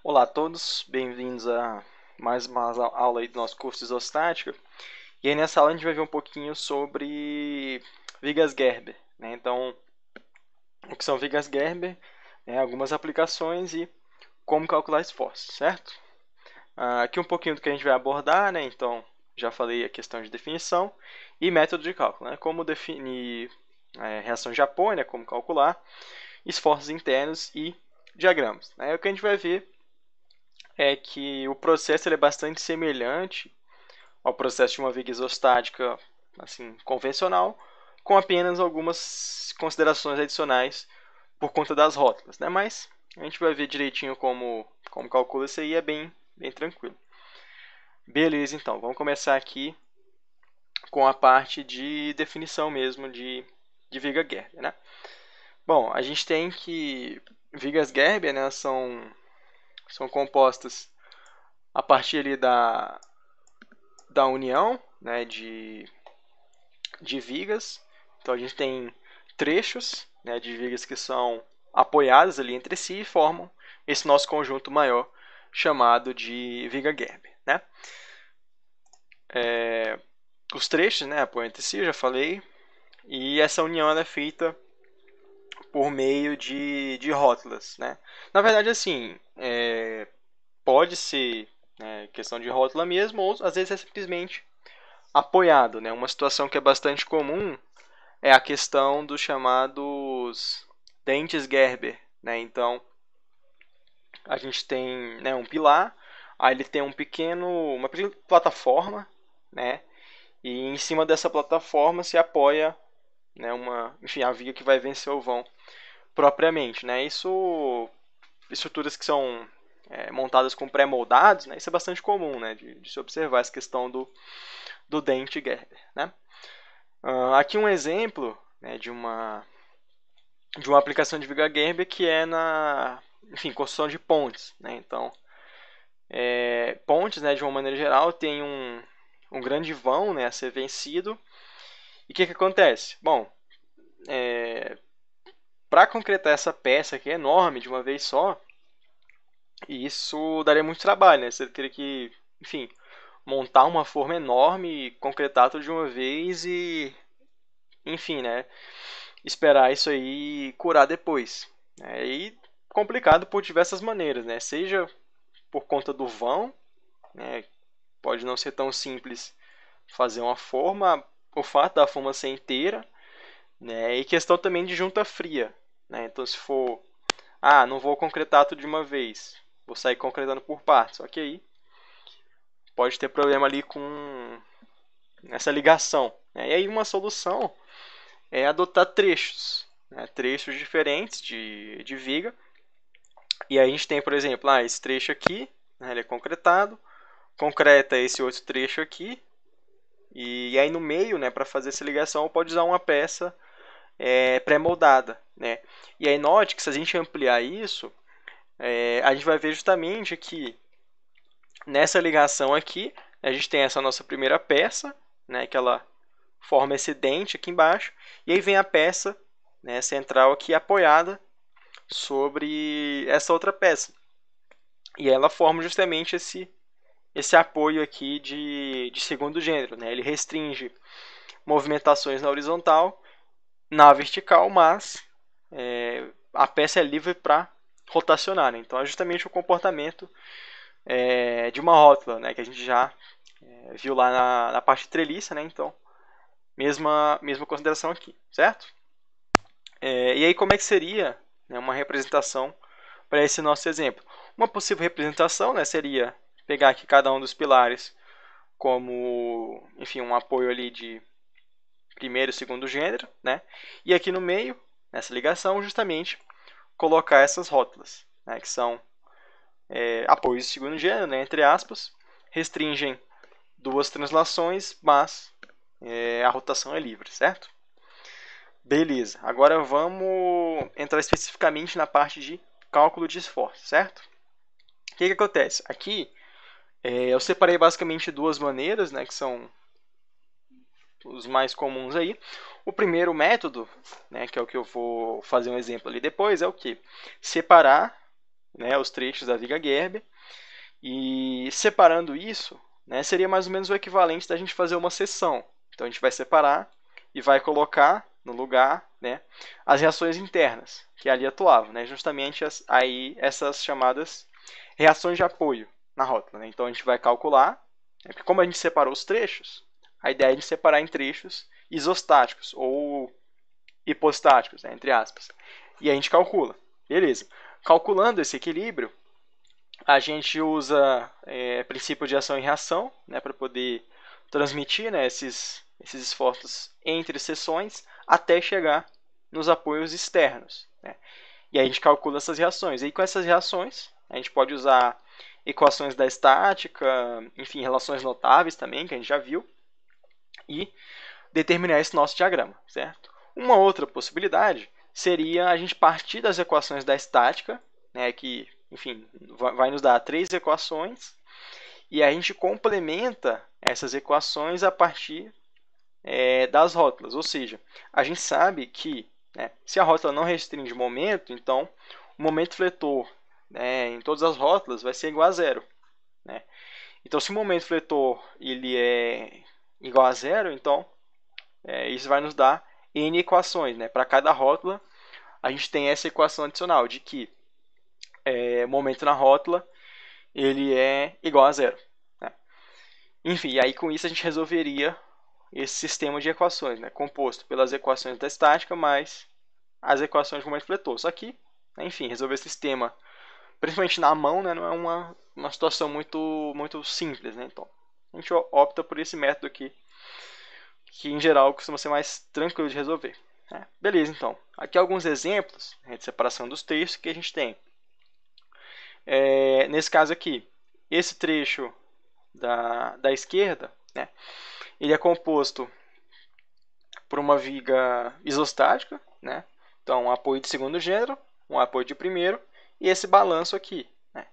Olá a todos, bem-vindos a mais uma aula aí do nosso curso de Isostática. E aí nessa aula a gente vai ver um pouquinho sobre vigas Gerber, né? Então, o que são vigas Gerber, né? Algumas aplicações e como calcular esforço, certo? Aqui um pouquinho do que a gente vai abordar, né? Então, já falei a questão de definição e método de cálculo, né? Como definir reação de apoio, né? Como calcular, esforços internos e diagramas, né? O que a gente vai ver é que o processo ele é bastante semelhante ao processo de uma viga isostática assim, convencional, com apenas algumas considerações adicionais por conta das rótulas, né? Mas a gente vai ver direitinho como calcula isso aí, é bem tranquilo. Beleza, então, vamos começar aqui com a parte de definição mesmo de viga Gerber, né? Bom, a gente tem que vigas Gerber, né, são compostas a partir ali da união, né, de vigas. Então a gente tem trechos, né, de vigas que são apoiadas ali entre si e formam esse nosso conjunto maior chamado de viga Gerber, né? Os trechos, né, apoiam entre si, eu já falei, e essa união ela é feita por meio de rótulas, né? Na verdade, assim, pode ser questão de rótula mesmo, ou às vezes é simplesmente apoiado, né? Uma situação que é bastante comum é a questão dos chamados dentes Gerber, né? Então, a gente tem, né, um pilar, aí ele tem uma pequena plataforma, né? E em cima dessa plataforma se apoia, né, enfim, a viga que vai vencer o vão propriamente, né? Isso, estruturas que são montadas com pré-moldados, né? Isso é bastante comum, né? De se observar essa questão do dente Gerber, né? Aqui um exemplo, né, de uma aplicação de viga Gerber que é enfim, construção de pontes, né? Então, pontes, né, de uma maneira geral, tem um grande vão, né, a ser vencido. E o que acontece? Bom, para concretar essa peça que é enorme de uma vez só, isso daria muito trabalho, né? Você teria que, enfim, montar uma forma enorme, concretar tudo de uma vez e, enfim, né, esperar isso aí curar depois. E complicado por diversas maneiras, né? Seja por conta do vão, né? Pode não ser tão simples fazer uma forma, o fato da forma ser inteira, né? E questão também de junta fria, né? Então se for, não vou concretar tudo de uma vez, vou sair concretando por partes, ok? Pode ter problema ali com essa ligação, né? E aí uma solução é adotar trechos, né? Trechos diferentes de viga. E aí a gente tem, por exemplo, esse trecho aqui, né? Ele é concretado, concreta esse outro trecho aqui, e aí no meio, né, para fazer essa ligação, pode usar uma peça pré-moldada, né? E aí note que se a gente ampliar isso, a gente vai ver justamente que nessa ligação aqui, a gente tem essa nossa primeira peça, né, que ela forma esse dente aqui embaixo, e aí vem a peça, né, central aqui apoiada sobre essa outra peça. E ela forma justamente esse apoio aqui de segundo gênero, né? Ele restringe movimentações na horizontal, na vertical, mas a peça é livre para rotacionar, né? Então é justamente o comportamento de uma rótula, né? Que a gente já viu lá na parte treliça, né? Então mesma consideração aqui, certo? E aí como é que seria, né, uma representação para esse nosso exemplo? Uma possível representação, né, seria pegar aqui cada um dos pilares como, enfim, um apoio ali de primeiro e segundo gênero, né? E aqui no meio, nessa ligação, justamente colocar essas rótulas, né, que são apoios de segundo gênero, né, entre aspas, restringem duas translações, mas a rotação é livre, certo? Beleza, agora vamos entrar especificamente na parte de cálculo de esforço, certo? O que acontece? Aqui eu separei basicamente duas maneiras, né, que são os mais comuns aí. O primeiro método, né, que é o que eu vou fazer um exemplo ali depois, é o que? Separar, né, os trechos da viga Gerber. E separando isso, né, seria mais ou menos o equivalente da gente fazer uma seção. Então a gente vai separar e vai colocar no lugar, né, as reações internas que ali atuavam, né, justamente aí essas chamadas reações de apoio na rótula. Né? Então a gente vai calcular, né, porque como a gente separou os trechos, a ideia é a gente separar em trechos isostáticos ou hipostáticos, né, entre aspas. E a gente calcula. Beleza. Calculando esse equilíbrio, a gente usa princípio de ação e reação, né, para poder transmitir, né, esses esforços entre seções até chegar nos apoios externos. Né? E aí a gente calcula essas reações. E com essas reações, a gente pode usar equações da estática, enfim, relações notáveis também, que a gente já viu, e determinar esse nosso diagrama, certo? Uma outra possibilidade seria a gente partir das equações da estática, né, que, enfim, vai nos dar 3 equações, e a gente complementa essas equações a partir das rótulas. Ou seja, a gente sabe que, né, se a rótula não restringe momento, então o momento fletor, né, em todas as rótulas vai ser igual a zero. Né? Então, se o momento fletor ele é igual a zero, então isso vai nos dar N equações. Né? Para cada rótula, a gente tem essa equação adicional de que o momento na rótula ele é igual a zero. Né? Enfim, aí com isso a gente resolveria esse sistema de equações, né? Composto pelas equações da estática mais as equações de momento fletor. Só que, enfim, resolver esse sistema, principalmente na mão, né, não é uma situação muito simples. Né? Então, a gente opta por esse método aqui, que em geral costuma ser mais tranquilo de resolver. Né? Beleza, então. Aqui alguns exemplos, né, de separação dos trechos que a gente tem. Nesse caso aqui, esse trecho da esquerda, né, ele é composto por uma viga isostática, né? Então, um apoio de segundo gênero, um apoio de primeiro e esse balanço aqui. Né?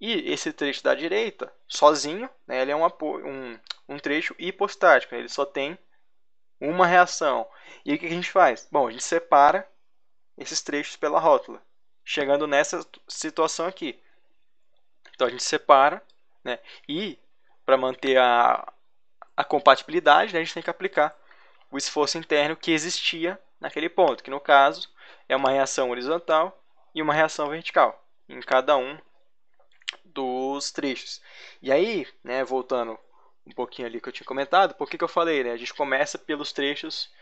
E esse trecho da direita, sozinho, né, ele é um trecho hipostático, ele só tem uma reação. E o que a gente faz? Bom, a gente separa esses trechos pela rótula, chegando nessa situação aqui. Então, a gente separa, né, e para manter a compatibilidade, né, a gente tem que aplicar o esforço interno que existia naquele ponto, que no caso é uma reação horizontal e uma reação vertical em cada um dos trechos. E aí, né, voltando um pouquinho ali que eu tinha comentado, por que eu falei, né, a gente começa pelos trechos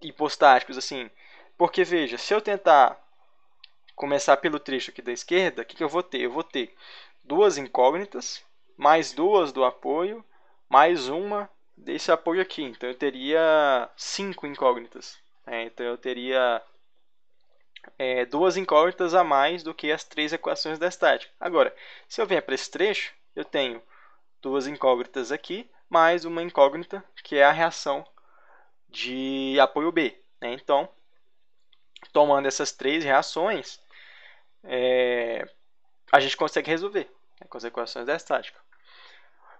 hipostáticos, assim, porque veja, se eu tentar começar pelo trecho aqui da esquerda, o que eu vou ter? Eu vou ter duas incógnitas, mais duas do apoio, mais uma desse apoio aqui. Então eu teria 5 incógnitas. Então eu teria duas incógnitas a mais do que as 3 equações da estática. Agora, se eu vier para esse trecho, eu tenho duas incógnitas aqui, mais uma incógnita, que é a reação de apoio B. Então, tomando essas 3 reações, a gente consegue resolver com as equações da estática.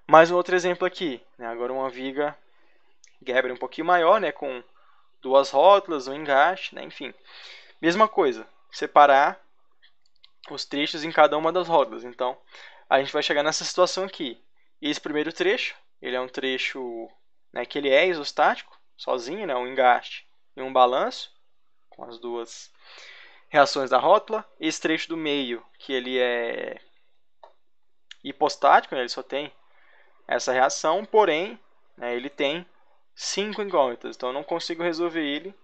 Mais um outro exemplo aqui, né? Agora uma viga Gerber um pouquinho maior, né? Com duas rótulas, um engaste, né? Enfim. Mesma coisa, separar os trechos em cada uma das rótulas. Então, a gente vai chegar nessa situação aqui. Esse primeiro trecho, ele é um trecho, né, que ele é isostático, sozinho, né? Um engaste e um balanço, com as duas reações da rótula. Esse trecho do meio, que ele é hipostático, né? Ele só tem essa reação, porém, né, ele tem 5 incógnitas, então eu não consigo resolver ele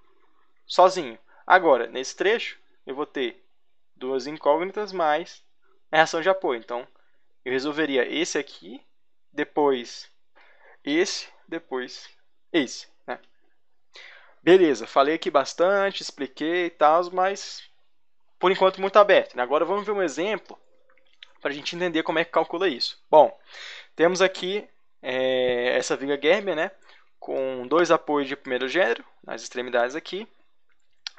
sozinho. Agora, nesse trecho, eu vou ter duas incógnitas mais a reação de apoio. Então, eu resolveria esse aqui, depois esse, depois esse. Né? Beleza, falei aqui bastante, expliquei e tal, mas por enquanto muito aberto. Né? Agora vamos ver um exemplo para a gente entender como é que calcula isso. Bom, temos aqui essa viga Gerber, né, com dois apoios de primeiro gênero, nas extremidades aqui,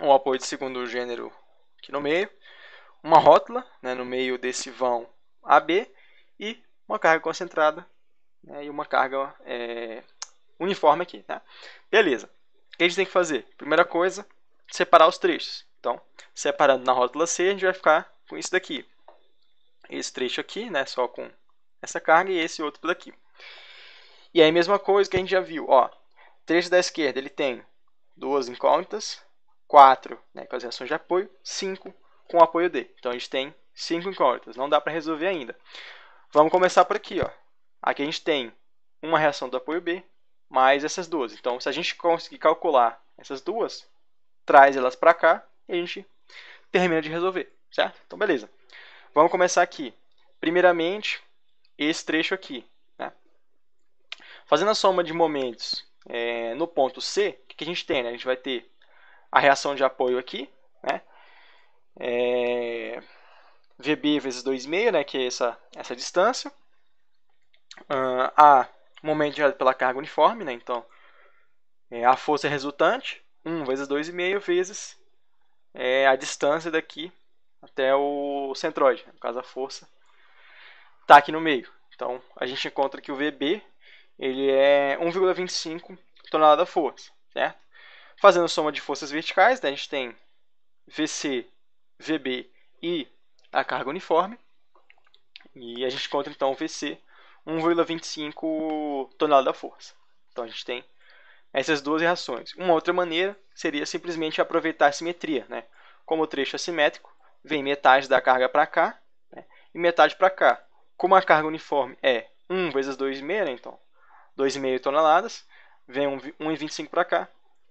um apoio de segundo gênero aqui no meio, uma rótula, né, no meio desse vão AB e uma carga concentrada, né, e uma carga uniforme aqui. Tá? Beleza. O que a gente tem que fazer? Primeira coisa, separar os trechos. Então, separando na rótula C, a gente vai ficar com isso daqui. Esse trecho aqui, né, só com essa carga, e esse outro daqui. E aí, mesma coisa que a gente já viu. Ó, trecho da esquerda ele tem 2 incógnitas, 4, né, com as reações de apoio, 5 com o apoio D. Então, a gente tem 5 incógnitas. Não dá para resolver ainda. Vamos começar por aqui. Ó. Aqui a gente tem uma reação do apoio B, mais essas duas. Então, se a gente conseguir calcular essas duas, traz elas para cá e a gente termina de resolver, certo? Então, beleza. Vamos começar aqui. Primeiramente, esse trecho aqui. Né? Fazendo a soma de momentos no ponto C, o que a gente tem? Né? A gente vai ter a reação de apoio aqui, né? VB vezes 2,5, né? Que é essa distância. A momento gerado pela carga uniforme, né? Então, a força resultante, 1 vezes 2,5 vezes a distância daqui até o centroide. No caso, a força está aqui no meio. Então, a gente encontra que o VB ele é 1,25 tonelada-força, certo? Fazendo soma de forças verticais, né, a gente tem VC, VB e a carga uniforme. E a gente encontra, então, o VC 1,25 tonelada-força. Então, a gente tem essas duas reações. Uma outra maneira seria simplesmente aproveitar a simetria. Né? Como o trecho é simétrico, vem metade da carga para cá, né? E metade para cá. Como a carga uniforme é 1 vezes 2,5, né? Então 2,5 toneladas, vem 1,25 para cá,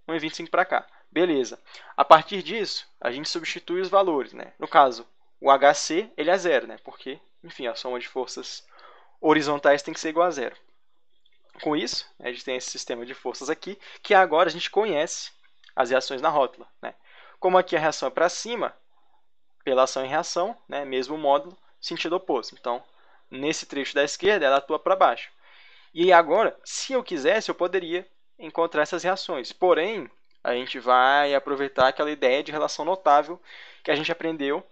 1,25 para cá. Beleza. A partir disso, a gente substitui os valores. Né? No caso, o HC ele é zero, né? Porque, enfim, a soma de forças horizontais tem que ser igual a zero. Com isso, a gente tem esse sistema de forças aqui, que agora a gente conhece as reações na rótula. Né? Como aqui a reação é para cima, pela ação em reação, né? Mesmo módulo, sentido oposto. Então, nesse trecho da esquerda, ela atua para baixo. E agora, se eu quisesse, eu poderia encontrar essas reações. Porém, a gente vai aproveitar aquela ideia de relação notável que a gente aprendeu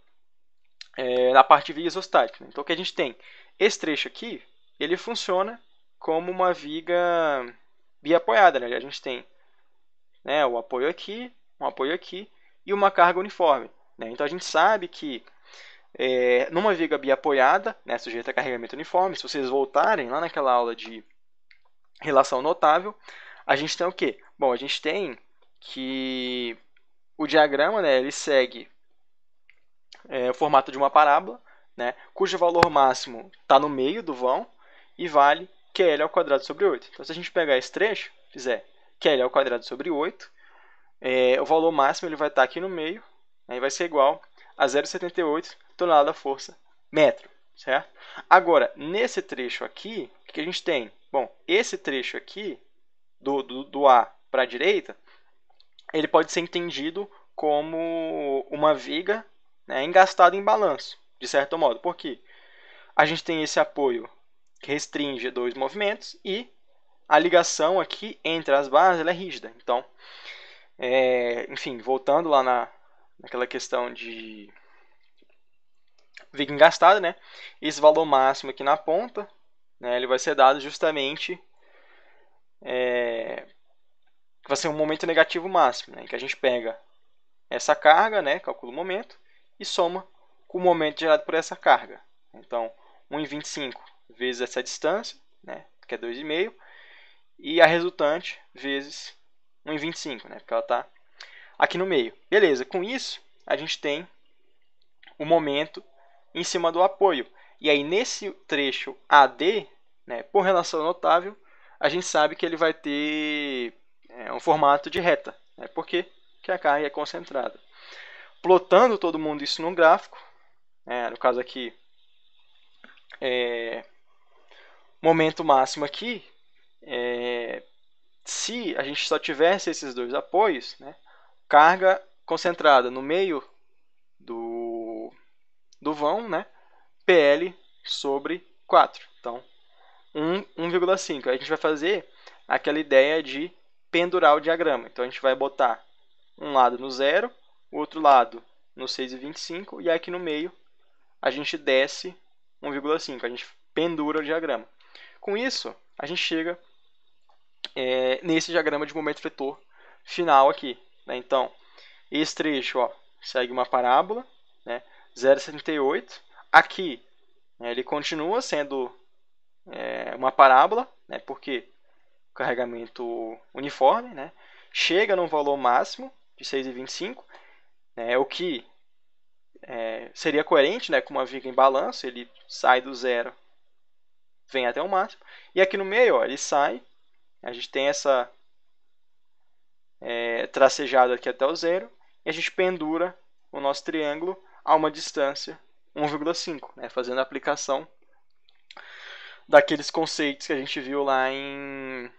na parte via isostática. Então, o que a gente tem? Esse trecho aqui, ele funciona como uma viga biapoiada. Né? A gente tem o apoio aqui, um apoio aqui e uma carga uniforme. Né? Então, a gente sabe que numa viga biapoiada, né, sujeita a carregamento uniforme, se vocês voltarem lá naquela aula de relação notável, a gente tem o quê? Bom, a gente tem que o diagrama, né, ele segue o formato de uma parábola, né, cujo valor máximo está no meio do vão e vale QL ao quadrado sobre 8. Então, se a gente pegar esse trecho, fizer QL ao quadrado sobre 8, o valor máximo ele vai estar aqui no meio, né, e vai ser igual a 0,78 tonelada-força metro, certo? Agora, nesse trecho aqui, o que a gente tem? Bom, esse trecho aqui, do A para a direita, ele pode ser entendido como uma viga, né, engastada em balanço, de certo modo. Por quê? A gente tem esse apoio que restringe dois movimentos e a ligação aqui entre as barras ela é rígida. Então, enfim, voltando lá naquela questão de viga engastada, né? Esse valor máximo aqui na ponta, né, ele vai ser dado justamente vai ser um momento negativo máximo, né, em que a gente pega essa carga, né, calcula o momento e soma com o momento gerado por essa carga. Então, 1,25 vezes essa distância, né, que é 2,5, e a resultante vezes 1,25, né, porque ela está aqui no meio. Beleza, com isso a gente tem o momento em cima do apoio. E aí, nesse trecho AD, né, por relação notável, a gente sabe que ele vai ter um formato de reta, né, porque a carga é concentrada. Plotando todo mundo isso num gráfico, no caso aqui, momento máximo aqui, se a gente só tivesse esses dois apoios, né, carga concentrada no meio do vão, né, PL sobre 4. Então, 1,5. A gente vai fazer aquela ideia de pendurar o diagrama. Então, a gente vai botar um lado no 0, o outro lado no 6,25 e aqui no meio a gente desce 1,5. A gente pendura o diagrama. Com isso, a gente chega nesse diagrama de momento vetor final aqui. Né? Então, esse trecho, ó, segue uma parábola, né, 0,78. Aqui, né, ele continua sendo uma parábola, né, porque o carregamento uniforme, né, chega num valor máximo de 6,25, né, o que seria coerente, né, com uma viga em balanço, ele sai do zero, vem até o máximo. E aqui no meio, ó, ele sai, a gente tem essa tracejada aqui até o zero, e a gente pendura o nosso triângulo a uma distância 1,5, né, fazendo a aplicação daqueles conceitos que a gente viu lá em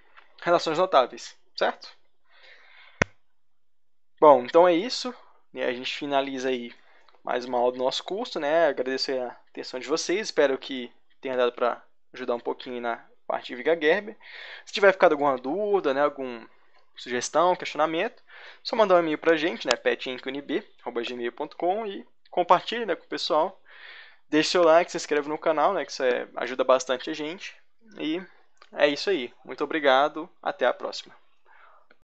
relações notáveis, certo? Bom, então é isso. E a gente finaliza aí mais uma aula do nosso curso, né? Agradecer a atenção de vocês. Espero que tenha dado para ajudar um pouquinho na parte de Viga Gerber. Se tiver ficado alguma dúvida, né, alguma sugestão, questionamento, só mandar um e-mail para a gente, né, petinkunb@gmail.com, e compartilhe, né, com o pessoal. Deixe seu like, se inscreve no canal, né, que isso ajuda bastante a gente. E é isso aí. Muito obrigado. Até a próxima.